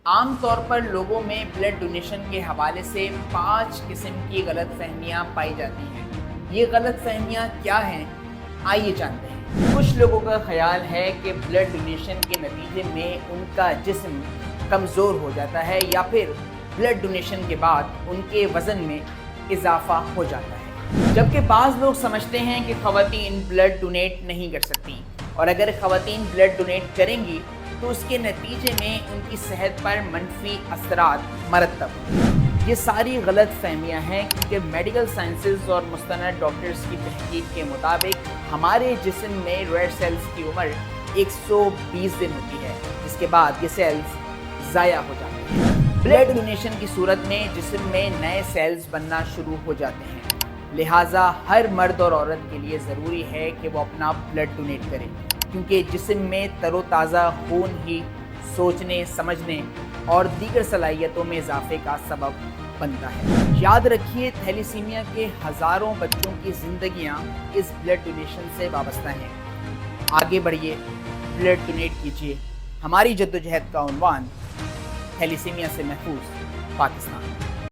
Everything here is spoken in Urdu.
عام طور پر لوگوں میں بلڈ ڈونیشن کے حوالے سے 5 قسم کی غلط فہمیاں پائی جاتی ہیں۔ یہ غلط فہمیاں کیا ہیں؟ آئیے جانتے ہیں۔ کچھ لوگوں کا خیال ہے کہ بلڈ ڈونیشن کے نتیجے میں ان کا جسم کمزور ہو جاتا ہے یا پھر بلڈ ڈونیشن کے بعد ان کے وزن میں اضافہ ہو جاتا ہے، جبکہ بعض لوگ سمجھتے ہیں کہ خواتین بلڈ ڈونیٹ نہیں کر سکتی، اور اگر خواتین بلڈ ڈونیٹ کریں گی تو اس کے نتیجے میں ان کی صحت پر منفی اثرات مرتب ہوں۔ یہ ساری غلط فہمیاں ہیں کیونکہ میڈیکل سائنسز اور مستند ڈاکٹرز کی تحقیق کے مطابق ہمارے جسم میں ریڈ سیلز کی عمر 120 دن ہوتی ہے، جس کے بعد یہ سیلز ضائع ہو جاتے ہیں۔ بلڈ ڈونیشن کی صورت میں جسم میں نئے سیلز بننا شروع ہو جاتے ہیں، لہٰذا ہر مرد اور عورت کے لیے ضروری ہے کہ وہ اپنا بلڈ ڈونیٹ کریں، کیونکہ جسم میں تر و تازہ خون ہی سوچنے، سمجھنے اور دیگر صلاحیتوں میں اضافے کا سبب بنتا ہے۔ یاد رکھیے، تھیلیسیمیا کے ہزاروں بچوں کی زندگیاں اس بلڈ ڈونیشن سے وابستہ ہیں۔ آگے بڑھیے، بلڈ ڈونیٹ کیجیے۔ ہماری جدوجہد کا عنوان: تھیلیسیمیا سے محفوظ پاکستان۔